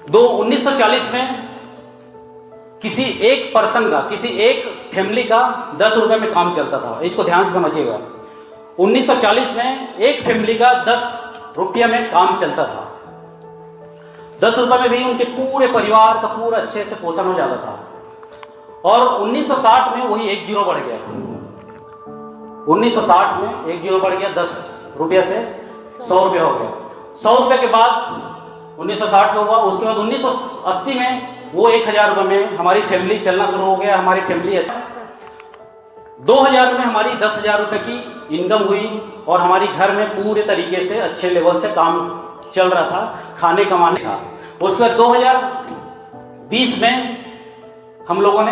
1940 में किसी एक पर्सन का, किसी एक फैमिली का 10 रुपए में काम चलता था। इसको ध्यान से समझिएगा। 1940 में एक फैमिली का 10 रुपये में काम चलता था। 10 रुपए में भी उनके पूरे परिवार का पूरा अच्छे से पोषण हो जाता था। और 1960 में वही 1 जीरो बढ़ गया। 1960 में 1 जीरो बढ़ गया, 10 रुपये से 100 रुपये हो गया। 100 रुपये के बाद 1960 में हुआ। उसके बाद 1980 में वो 1000 रुपये में हमारी फैमिली चलना शुरू हो गया। हमारी फैमिली 2000 में हमारी 10,000 रुपये की इनकम हुई और हमारी घर में पूरे तरीके से अच्छे लेवल से काम चल रहा था, खाने कमाने था। उसके बाद 2020 में हम लोगों ने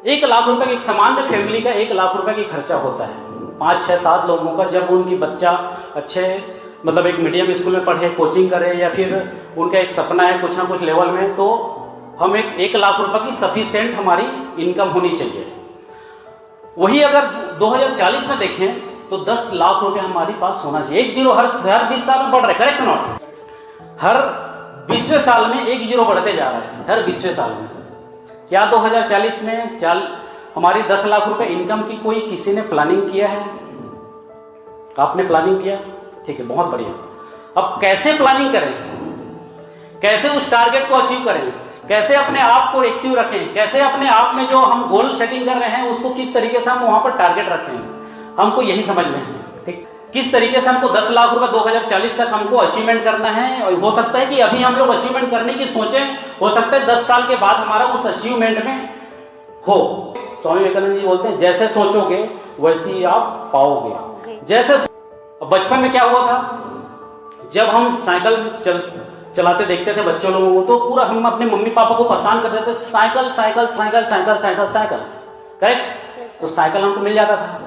1 लाख रुपए की, एक सामान्य फैमिली का 1 लाख रुपए की खर्चा होता है 5, 6, 7 लोगों का। जब उनकी बच्चा अच्छे मतलब एक मीडियम स्कूल में पढ़े, कोचिंग करे, या फिर उनका एक सपना है कुछ ना कुछ लेवल में, तो हम 1 लाख रुपए की सफिशिएंट हमारी इनकम होनी चाहिए। वही अगर 2040 में देखें तो 10 लाख रुपए हमारे पास होना चाहिए। 1 जीरो हर 20 साल में बढ़ रहा है, करेक्ट नॉट? हर 20वें साल में 1 जीरो बढ़ते जा रहा है, हर 20वें साल में। क्या 2040 में हमारी 10 लाख रुपए इनकम की कोई किसी ने प्लानिंग किया है? आपने प्लानिंग किया? ठीक है, बहुत बढ़िया। अब कैसे प्लानिंग करें, कैसे उस टारगेट को अचीव करें, कैसे अपने आप को एक्टिव रखें, कैसे अपने आप में जो हम गोल सेटिंग कर रहे हैं उसको किस तरीके से हम वहां पर टारगेट रखें, हमको यही समझ में है। ठीक, किस तरीके से हमको 10 लाख रुपए 2040 तक हमको अचीवमेंट करना है। और हो सकता है कि अभी हम लोग अचीवमेंट करने की सोचें, हो सकता है 10 साल के बाद हमारा उस अचीवमेंट में हो। स्वामी विवेकानंद जी बोलते हैं, जैसे सोचोगे वैसे ही आप पाओगे। जैसे बचपन में क्या हुआ था, जब हम साइकिल चलाते देखते थे बच्चों लोगों को, तो पूरा हम अपने मम्मी पापा को परेशान करते थे, cycle cycle cycle cycle cycle cycle, correct? तो साइकिल हमको मिल जाता था।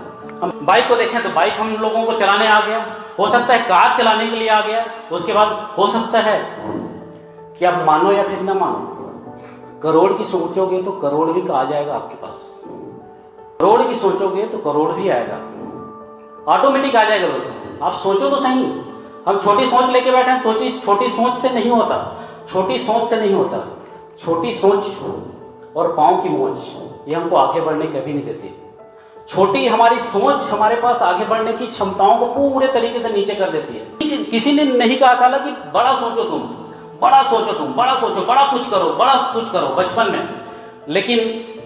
हम बाइक को देखें तो बाइक हम लोगों को चलाने आ गया, हो सकता है कार चलाने के लिए आ गया। उसके बाद हो सकता है कि आप मानो या फिर ना मानो, करोड़ की सोचोगे तो करोड़ भी आ जाएगा आपके पास। करोड़ की सोचोगे तो करोड़ भी आएगा, ऑटोमेटिक आ जाएगा। दोस्तों आप सोचो तो सही। हम छोटी सोच लेके बैठे हैं, छोटी सोच से नहीं होता, छोटी सोच से नहीं होता। छोटी सोच और पाँव की मोच ये हमको आगे बढ़ने कभी नहीं देती। छोटी हमारी सोच हमारे पास आगे बढ़ने की क्षमताओं को पूरे तरीके से नीचे कर देती है। किसी ने नहीं कहा साला कि बड़ा सोचो तुम, बड़ा सोचो तुम, बड़ा सोचो, बड़ा कुछ करो, बड़ा कुछ करो बचपन में। लेकिन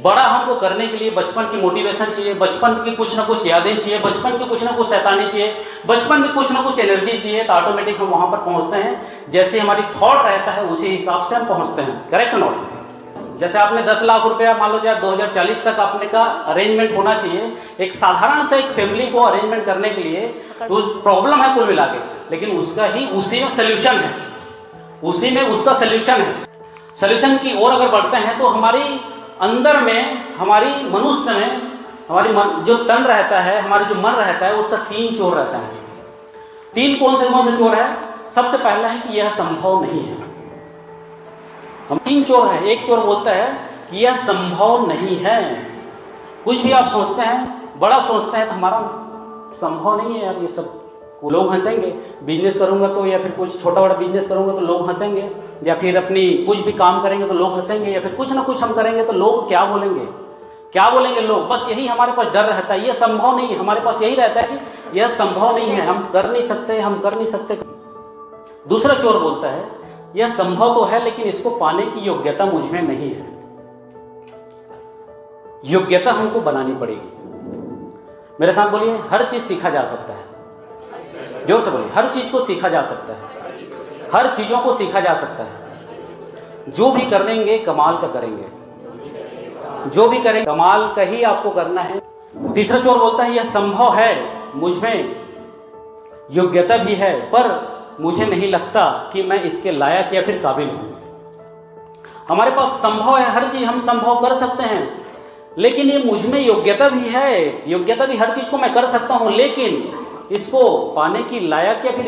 बड़ा हमको करने के लिए बचपन की मोटिवेशन चाहिए, बचपन की कुछ ना कुछ यादें चाहिए, बचपन की कुछ ना कुछ शैतानी चाहिए, बचपन में कुछ ना कुछ एनर्जी चाहिए, तो ऑटोमेटिक हम वहां पर पहुंचते हैं। जैसे हमारी थॉट रहता है उसी हिसाब से हम पहुंचते हैं, करेक्ट नॉट? जैसे आपने 10 लाख रुपया मान लो, चाहे 2040 तक आपने का अरेंजमेंट होना चाहिए एक साधारण से एक फैमिली को अरेंजमेंट करने के लिए, तो प्रॉब्लम है कुल मिला के, लेकिन उसका ही उसी में सोल्यूशन है, उसी में उसका सोल्यूशन है। सोल्यूशन की ओर अगर बढ़ते हैं तो हमारी अंदर में, हमारी मनुष्य में, हमारी जो तन रहता है, हमारा जो मन रहता है, उसका 3 चोर रहता है। 3 कौन से चोर है? सबसे पहला है कि यह संभव नहीं है। हम 3 चोर हैं। एक चोर बोलता है कि यह संभव नहीं है। कुछ भी आप सोचते हैं, बड़ा सोचते हैं, तो हमारा संभव नहीं है यार ये सब। लोग हंसेंगे, बिजनेस करूंगा तो, या फिर कुछ छोटा बड़ा बिजनेस करूंगा तो लोग हंसेंगे, या फिर अपनी कुछ भी काम करेंगे तो लोग हंसेंगे, या फिर कुछ ना कुछ हम करेंगे तो लोग क्या बोलेंगे, क्या बोलेंगे लोग। बस यही हमारे पास डर रहता है, यह संभव नहीं है। हमारे पास यही रहता है कि यह संभव नहीं है, हम कर नहीं सकते, हम कर नहीं सकते। दूसरा चोर बोलता है यह संभव तो है लेकिन इसको पाने की योग्यता मुझ में नहीं है। योग्यता हमको बनानी पड़ेगी। मेरे साथ बोलिए, हर चीज सीखा जा सकता है। जोर से बोलिए, हर चीज को सीखा जा सकता है, हर चीजों को सीखा जा सकता है। जो भी करेंगे कमाल का करेंगे, जो भी करेंगे कमाल का ही आपको करना है। तीसरा चोर बोलता है यह संभव है, मुझमें योग्यता भी है, पर मुझे नहीं लगता कि मैं इसके लायक या फिर काबिल हूं। हमारे पास संभव है, हर चीज हम संभव कर सकते हैं, लेकिन ये मुझ में योग्यता भी है, योग्यता भी हर चीज को मैं कर सकता हूं, लेकिन इसको पाने की लायक या फिर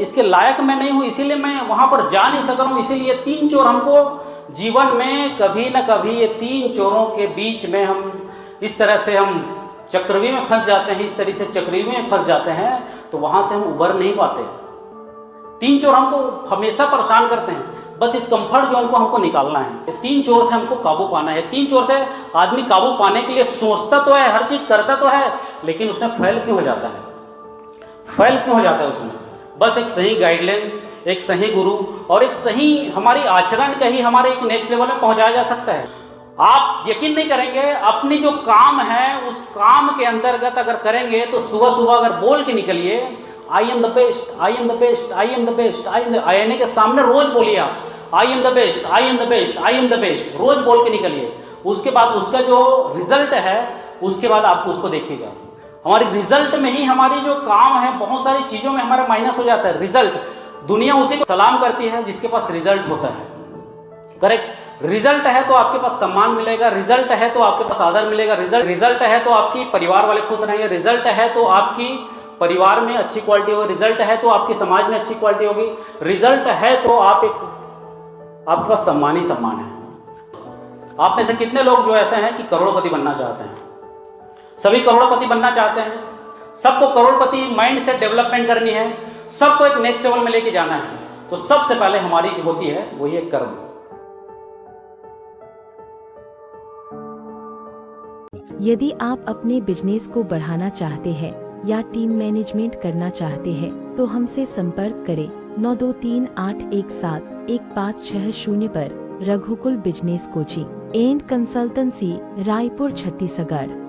इसके लायक मैं नहीं हूं, इसीलिए मैं वहां पर जा नहीं सक रहा हूं। इसीलिए 3 चोर हमको जीवन में कभी ना कभी, ये 3 चोरों के बीच में हम इस तरह से हम चक्रव्यूह में फंस जाते हैं, इस तरह से चक्रव्यूह में फंस जाते हैं, तो वहां से हम उबर नहीं पाते। 3 चोर हमको हमेशा परेशान करते हैं। बस इस कंफर्ट जोन को हमको निकालना है। 3 चोर से हमको काबू पाना है। 3 चोर से आदमी काबू पाने के लिए सोचता तो है, हर चीज करता तो है, लेकिन उसमें फेल क्यों हो जाता है? फेल क्यों हो जाता है उसमें? बस एक सही गाइडलाइन, एक सही गुरु और एक सही हमारी आचरण का ही हमारे एक नेक्स्ट लेवल में पहुंचाया जा सकता है। आप यकीन नहीं करेंगे, अपनी जो काम है उस काम के अंतर्गत अगर करेंगे तो सुबह सुबह अगर बोल के निकलिए, I am the best, I am the best, I am the best, आईने के सामने रोज बोलिए आप, I am the best, I am the best, I am the best, रोज बोल के निकलिए। उसके बाद उसका जो रिजल्ट है, उसके बाद आपको उसको देखिएगा। हमारे रिजल्ट में ही हमारी जो काम है, बहुत सारी चीजों में हमारा माइनस हो जाता है। रिजल्ट, दुनिया उसी को सलाम करती है जिसके पास रिजल्ट होता है। करेक्ट? रिजल्ट है तो आपके पास सम्मान मिलेगा, रिजल्ट है तो आपके पास आदर मिलेगा, रिजल्ट है तो आपकी परिवार वाले खुश रहेंगे, रिजल्ट है तो आपकी परिवार में अच्छी क्वालिटी होगी, रिजल्ट है तो आपके समाज में अच्छी क्वालिटी होगी, रिजल्ट है तो आपके पास सम्मान ही सम्मान है। आप में से कितने लोग जो ऐसे हैं कि करोड़पति बनना चाहते हैं? सभी करोड़पति बनना चाहते हैं। सबको करोड़पति माइंड सेट डेवलपमेंट करनी है, सबको एक नेक्स्ट लेवल में लेके जाना है। तो सबसे पहले हमारी जो होती है वही है कर्म। यदि आप अपने बिजनेस को बढ़ाना चाहते हैं या टीम मैनेजमेंट करना चाहते हैं तो हमसे संपर्क करें 9238171560 पर। Raghukul business coaching and consultancy, Raipur, Chhattisgarh.